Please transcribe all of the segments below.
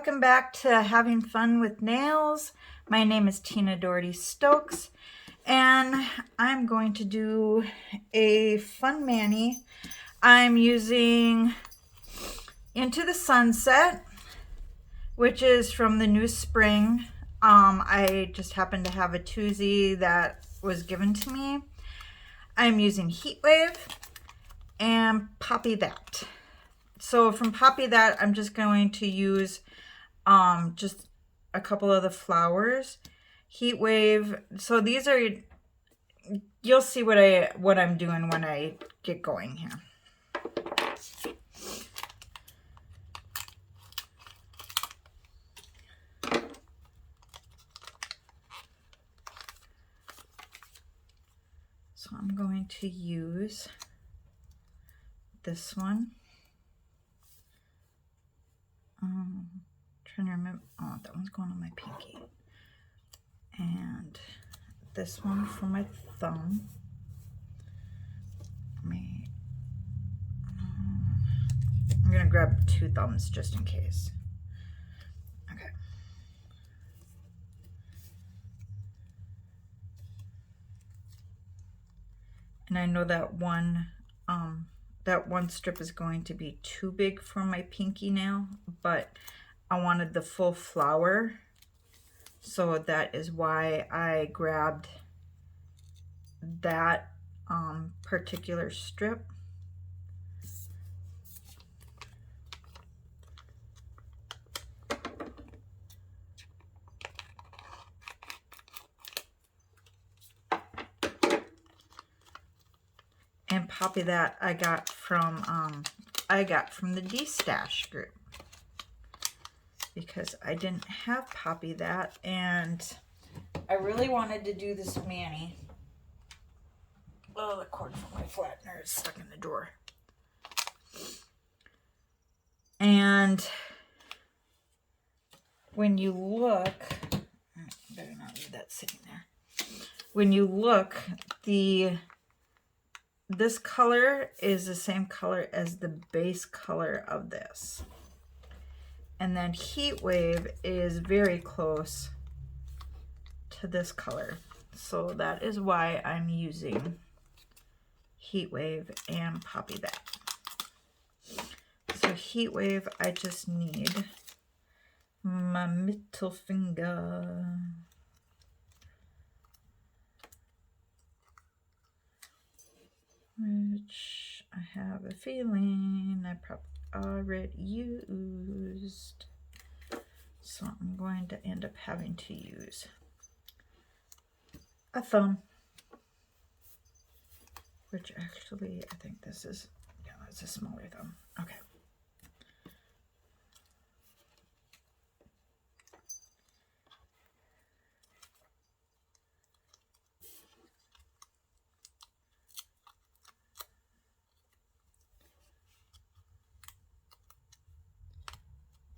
welcome back to Having Fun with Nails. My name is Tina Dougherty-Stokes, and I'm going to do a fun mani. I'm using Into the Sunset, which is from the new spring. I just happened to have a Tuesday that was given to me. I'm using Heat Wave and Poppy That. So from Poppy That, I'm just going to use just a couple of the flowers. Heat Wave. So these are, you'll see what I'm doing when I get going here. So I'm going to use this one. Trying to remember. Oh, that one's going on my pinky. And this one for my thumb. I'm gonna grab two thumbs just in case. Okay. And I know that one strip is going to be too big for my pinky nail, but I wanted the full flower, so that is why I grabbed that particular strip. And Poppy That I got from the D-Stash group, because I didn't have Poppy That and I really wanted to do this mani. Oh, the cord for my flattener is stuck in the drawer. And when you look, better not leave that sitting there. When you look, this color is the same color as the base color of this. And then Heat Wave is very close to this color. So that is why I'm using Heat Wave and Poppy That. So Heat Wave, I just need my middle finger. Which I have a feeling I probably already used. So I'm going to end up having to use a thumb. Which actually, I think this is, yeah, it's a smaller thumb. Okay.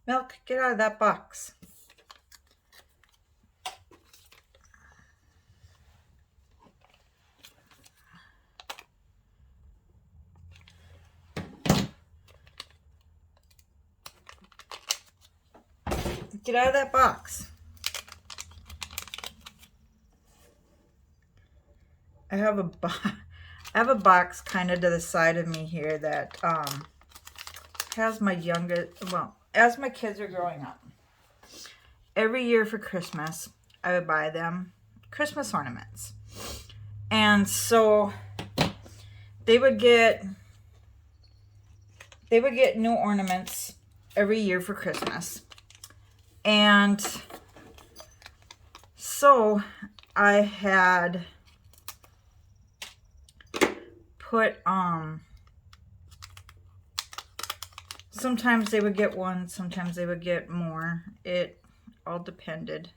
Milk, get out of that box. Get out of that box. I have a box kind of to the side of me here that has my youngest, well, as my kids are growing up, every year for Christmas, I would buy them Christmas ornaments. And so they would get new ornaments every year for Christmas. And so I had put sometimes they would get one, sometimes they would get more. It all depended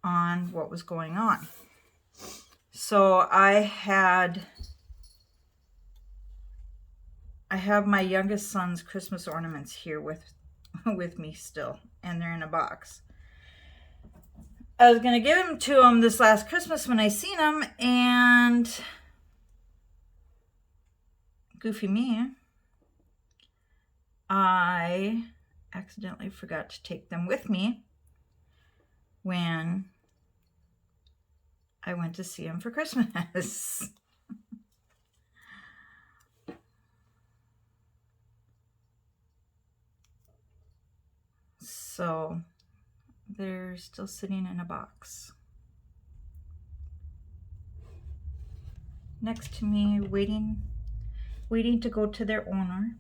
on what was going on. So I have my youngest son's Christmas ornaments here with me still, and they're in a box. I was gonna give them to him this last Christmas when I seen him, and goofy me, I accidentally forgot to take them with me when I went to see him for Christmas. So they're still sitting in a box next to me, waiting to go to their owner.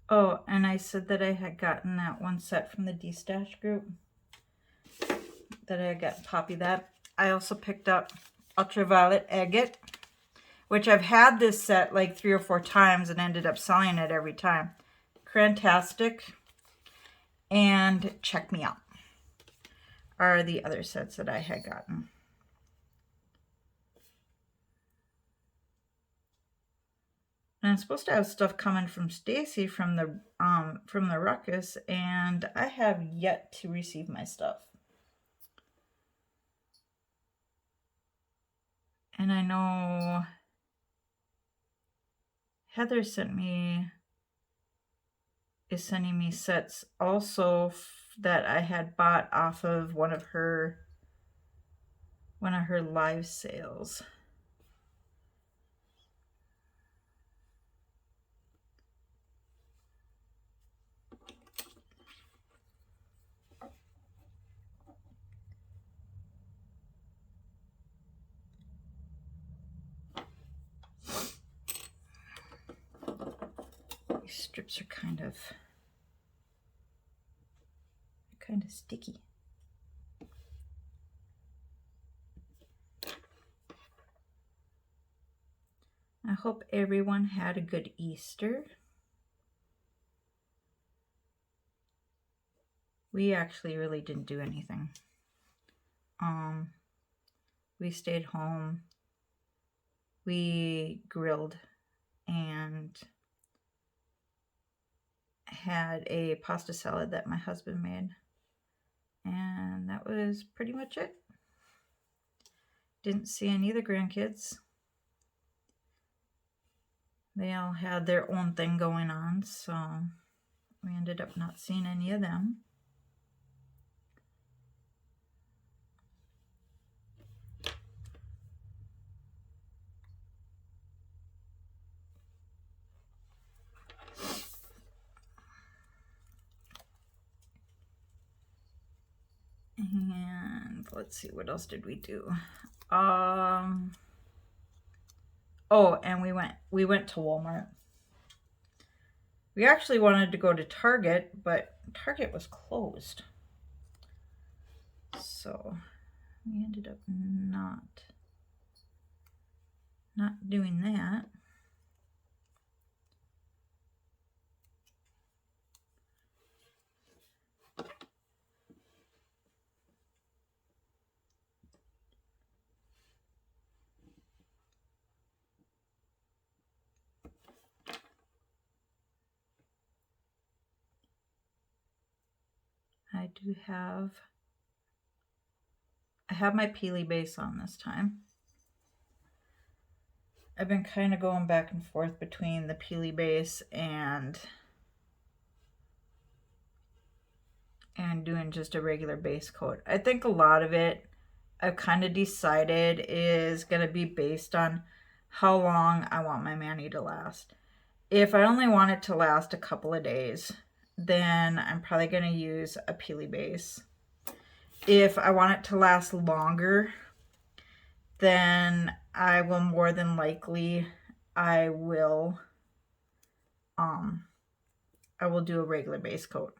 Oh, and I said that I had gotten that one set from the D-Stash group, that I got Poppy that. I also picked up Ultraviolet Agate, which I've had this set like 3 or 4 times and ended up selling it every time. Crantastic and Check Me Out are the other sets that I had gotten. And I'm supposed to have stuff coming from Stacy from the Ruckus, and I have yet to receive my stuff. And I know Heather is sending me sets also that I had bought off of one of her live sales. These strips are kind of sticky. I hope everyone had a good Easter. We actually really didn't do anything. We stayed home. We grilled and had a pasta salad that my husband made. And that was pretty much it. Didn't see any of the grandkids. They all had their own thing going on, so we ended up not seeing any of them. And let's see, what else did we do? Oh, and we went to Walmart. We actually wanted to go to Target, but Target was closed. So we ended up not doing that. I have my Peely base on this time. I've been kind of going back and forth between the Peely base and doing just a regular base coat. I think a lot of it I've kind of decided is going to be based on how long I want my mani to last. If I only want it to last a couple of days, then I'm probably going to use a Peely base. If I want it to last longer, then I will more than likely, I will do a regular base coat.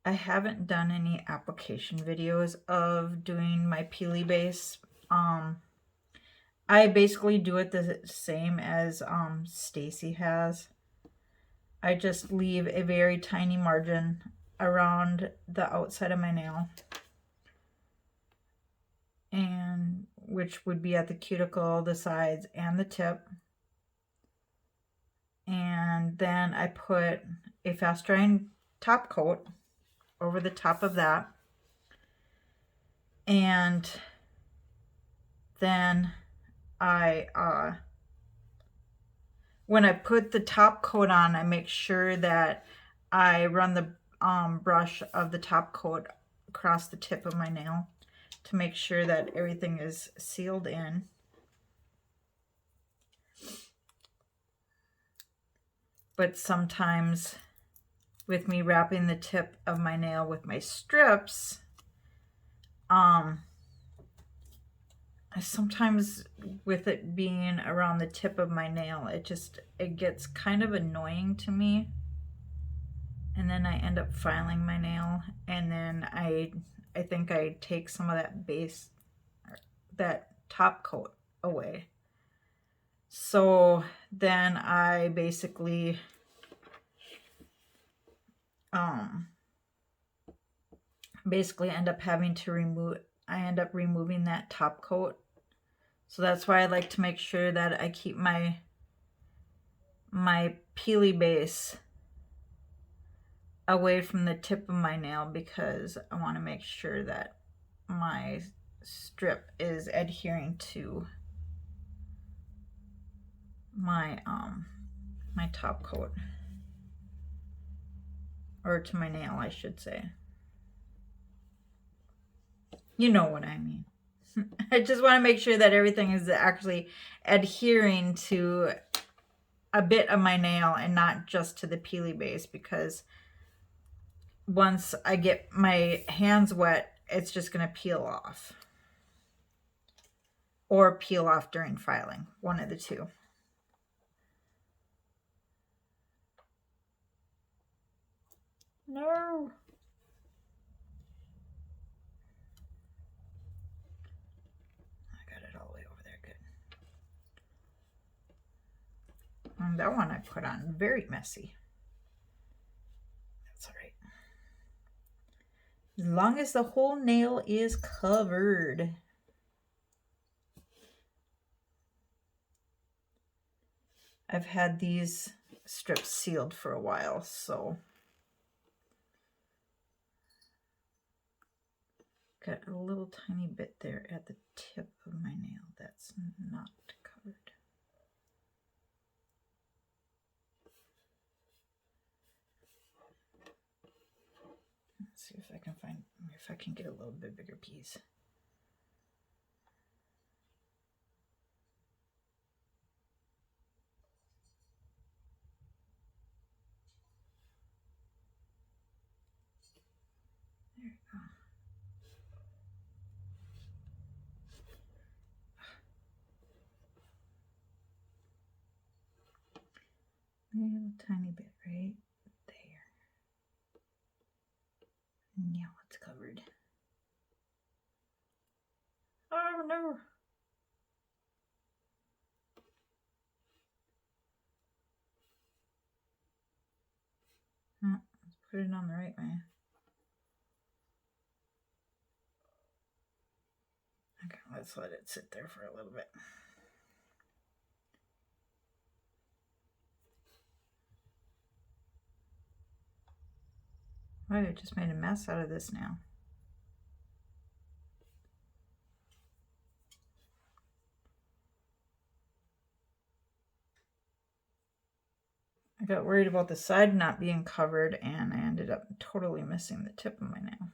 I haven't done any application videos of doing my Peely base. I basically do it the same as Stacy has. I just leave a very tiny margin around the outside of my nail, and which would be at the cuticle, the sides, and the tip. And then I put a fast drying top coat over the top of that. And then when I put the top coat on, I make sure that I run the brush of the top coat across the tip of my nail to make sure that everything is sealed in. But sometimes with me wrapping the tip of my nail with my strips, sometimes with it being around the tip of my nail, it gets kind of annoying to me. And then I end up filing my nail, and then I think I take some of that top coat away. So then I basically end up having to removing that top coat. So that's why I like to make sure that I keep my peely base away from the tip of my nail, because I want to make sure that my strip is adhering to my my top coat, or to my nail, I should say. You know what I mean. I just want to make sure that everything is actually adhering to a bit of my nail and not just to the peely base, because once I get my hands wet, it's just going to peel off. Or peel off during filing, one of the two. No. I got it all the way over there, good. And that one I put on very messy. That's all right. As long as the whole nail is covered. I've had these strips sealed for a while, so got a little tiny bit there at the tip of my nail that's not covered. Let's see if I can get a little bit bigger piece. There you go. A little tiny bit right there. Now it's covered. Oh no! Let's put it on the right way. Okay, let's let it sit there for a little bit. Oh, I just made a mess out of this now. I got worried about the side not being covered, and I ended up totally missing the tip of my nail.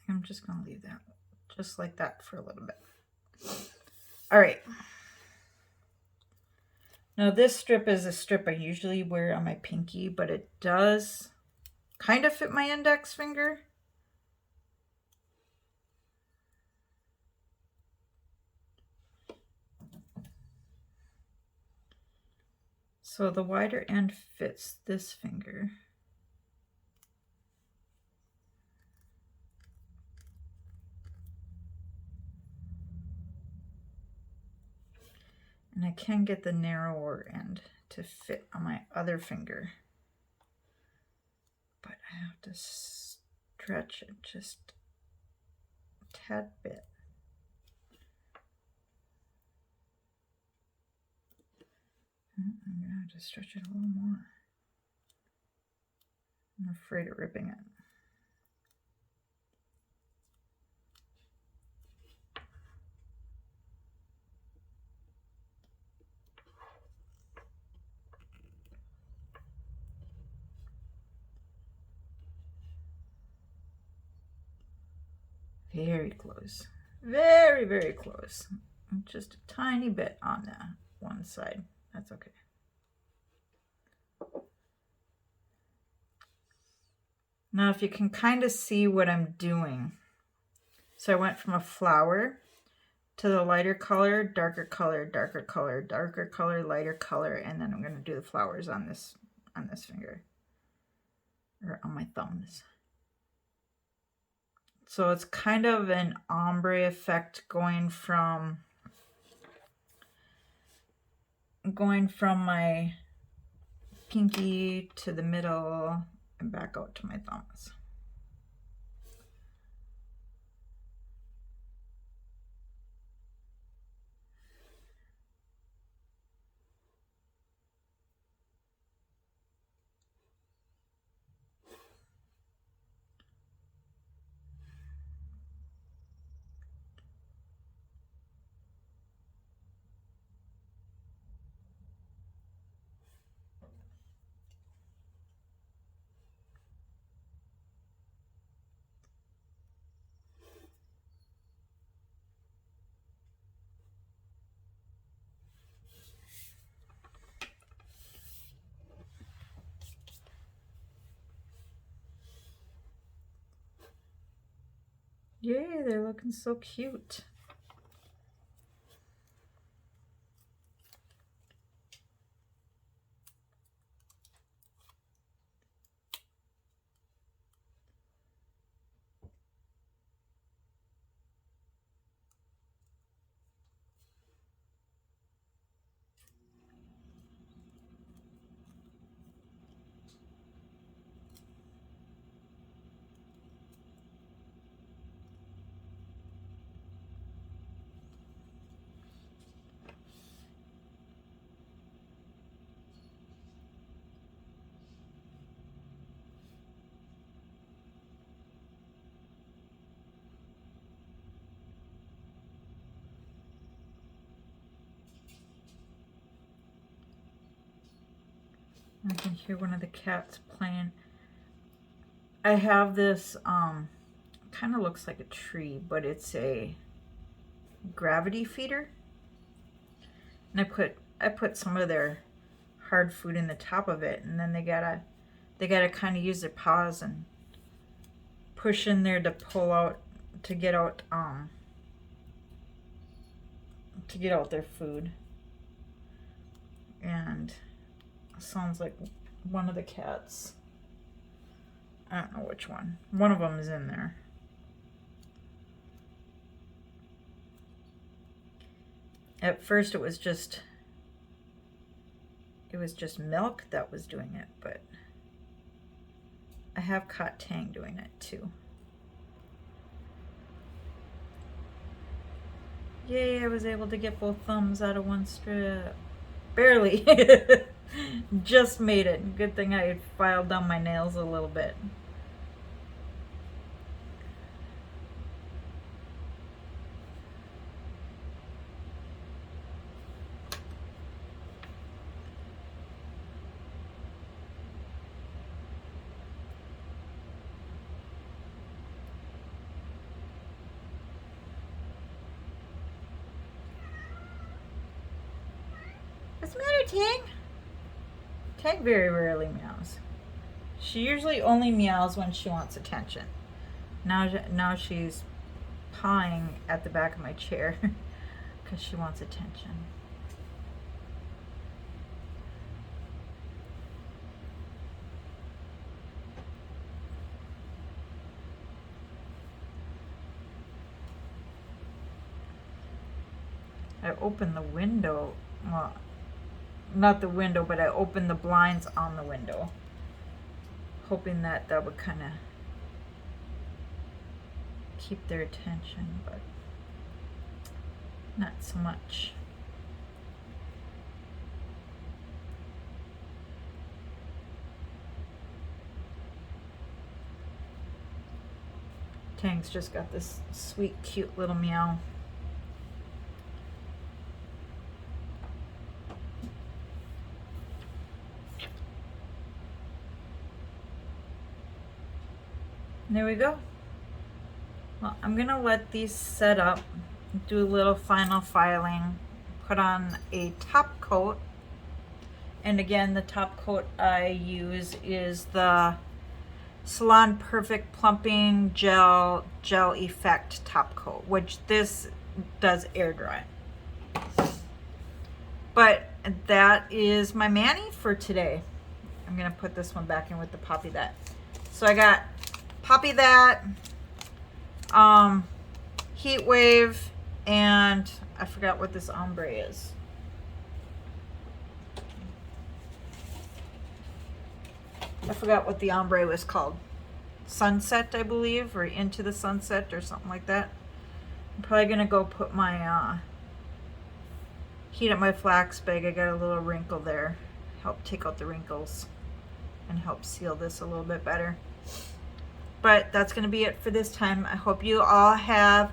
I'm just going to leave that just like that for a little bit. All right. Now this strip is a strip I usually wear on my pinky, but it does kind of fit my index finger. So the wider end fits this finger. And I can get the narrower end to fit on my other finger. But I have to stretch it just a tad bit. I'm gonna have to stretch it a little more. I'm afraid of ripping it. Very close. Very, very close. Just a tiny bit on that one side. That's okay. Now, if you can kind of see what I'm doing. So I went from a flower to the lighter color, darker color, darker color, darker color, lighter color, and then I'm going to do the flowers on this finger, or on my thumbs. So it's kind of an ombre effect going from my pinky to the middle and back out to my thumbs. Yay, they're looking so cute. I can hear one of the cats playing. I have this, kind of looks like a tree, but it's a gravity feeder. And I put some of their hard food in the top of it, and then they gotta kind of use their paws and push in there to pull out, to get out their food. And sounds like one of the cats. I don't know which one. One of them is in there. At first it was just milk that was doing it, but I have caught Tang doing it too. Yay, I was able to get both thumbs out of one strip. Barely. Just made it. Good thing I filed down my nails a little bit. What's the matter, Tang? Tang very rarely meows. She usually only meows when she wants attention. Now she's pawing at the back of my chair because she wants attention. I opened the window, well, not the window, but I opened the blinds on the window, hoping that that would kind of keep their attention, but not so much. Tang's just got this sweet, cute little meow. There we go. Well, I'm gonna let these set up, do a little final filing, put on a top coat. And again, the top coat I use is the Salon Perfect Plumping Gel Effect top coat, which this does air dry. But that is my mani for today. I'm gonna put this one back in with the Poppy That. So I got Poppy That, Heat Wave, and I forgot what this ombre is. I forgot what the ombre was called. Sunset, I believe, or Into the Sunset or something like that. I'm probably gonna go put my heat up my flax bag. I got a little wrinkle there. Help take out the wrinkles and help seal this a little bit better. But that's going to be it for this time. I hope you all have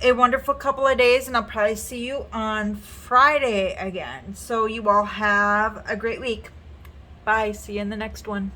a wonderful couple of days, and I'll probably see you on Friday again. So you all have a great week. Bye. See you in the next one.